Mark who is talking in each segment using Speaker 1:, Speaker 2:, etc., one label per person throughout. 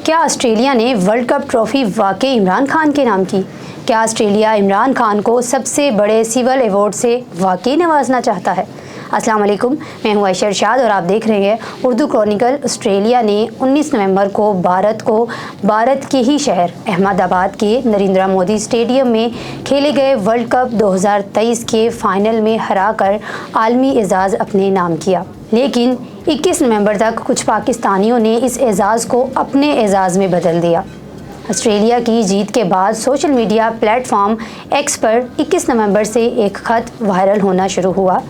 Speaker 1: क्या ऑस्ट्रेलिया ने world cup trophy वाकई इमरान खान के नाम की? क्या ऑस्ट्रेलिया इमरान खान को सबसे बड़े सिविल अवार्ड से वाकई नवाजना चाहता है? अस्सलाम वालेकुम, मैं हूं आयशा इरशाद और आप देख रहे हैं उर्दू क्रॉनिकल। ऑस्ट्रेलिया ने 19 नवंबर को भारत के ही शहर अहमदाबाद के नरेंद्र मोदी स्टेडियम में खेले गए वर्ल्ड कप 2023 के फाइनल में हराकर आलमी एजाज़ अपने नाम किया। लेकिन 21 नवंबर तक कुछ पाकिस्तानियों ने इस एजाज़ को अपने एजाज़ में बदल दिया। ऑस्ट्रेलिया की जीत के बाद सोशल मीडिया प्लेटफॉर्म एक्स पर 21 नवंबर से एक ख़त वायरल होना शुरू हुआ।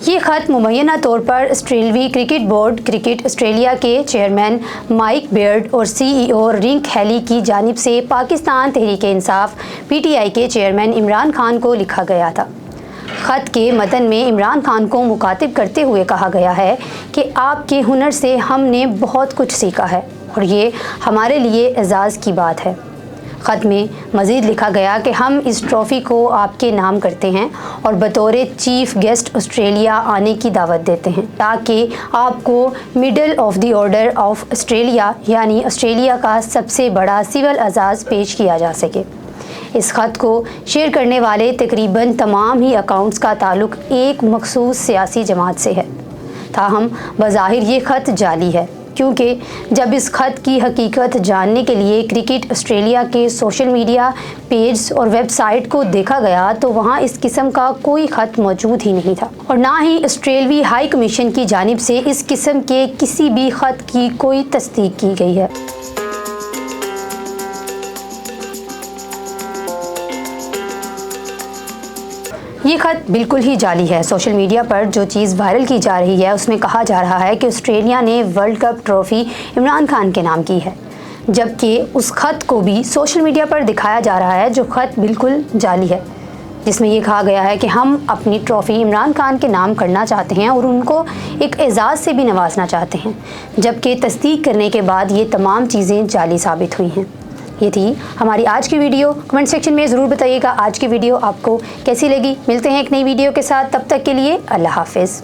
Speaker 1: ये ख़त मुबैना तौर पर ऑस्ट्रेलवी क्रिकेट बोर्ड क्रिकेट ऑस्ट्रेलिया के चेयरमैन माइक बेयर्ड और CEO रिंक हैली की जानिब से पाकिस्तान तहरीक-ए-इंसाफ PTI के चेयरमैन इमरान खान को लिखा गया था। ख़त के मतन में इमरान खान को मुखातिब करते हुए कहा गया है कि आपके हुनर से हमने बहुत कुछ सीखा है और ये हमारे लिए एजाज़ की बात है। ख़त में मज़ीद लिखा गया कि हम इस ट्रॉफ़ी को आपके नाम करते हैं और बतौर चीफ़ गेस्ट ऑस्ट्रेलिया आने की दावत देते हैं ताकि आपको middle of the order of Australia यानी ऑस्ट्रेलिया का सबसे बड़ा सिविल एजाज़ पेश किया जा सके। इस ख़त को शेयर करने वाले तकरीबन तमाम ही अकाउंट्स का ताल्लुक़ एक मखसूस सियासी जमात से है। ताहम बज़ाहिर ये ख़त जाली है, क्योंकि जब इस ख़त की हकीकत जानने के लिए क्रिकेट ऑस्ट्रेलिया के सोशल मीडिया पेज और वेबसाइट को देखा गया तो वहां इस किस्म का कोई ख़त मौजूद ही नहीं था और ना ही ऑस्ट्रेलवी हाई कमीशन की जानिब से इस किस्म के किसी भी ख़त की कोई तस्दीक की गई है। ये ख़त बिल्कुल ही जाली है। सोशल मीडिया पर जो चीज़ वायरल की जा रही है उसमें कहा जा रहा है कि ऑस्ट्रेलिया ने world cup trophy Imran Khan के नाम की है, जबकि उस ख़त को भी सोशल मीडिया पर दिखाया जा रहा है जो ख़त बिल्कुल जाली है, जिसमें ये कहा गया है कि हम अपनी ट्रॉफ़ी इमरान खान के नाम करना चाहते हैं और उनको एक एजाज़ से भी नवाजना चाहते हैं, जबकि तस्दीक करने के बाद ये तमाम चीज़ें जाली साबित हुई हैं। ये थी हमारी आज की वीडियो। कमेंट सेक्शन में ज़रूर बताइएगा आज की वीडियो आपको कैसी लगी। मिलते हैं एक नई वीडियो के साथ, तब तक के लिए अल्लाह हाफ़िज़।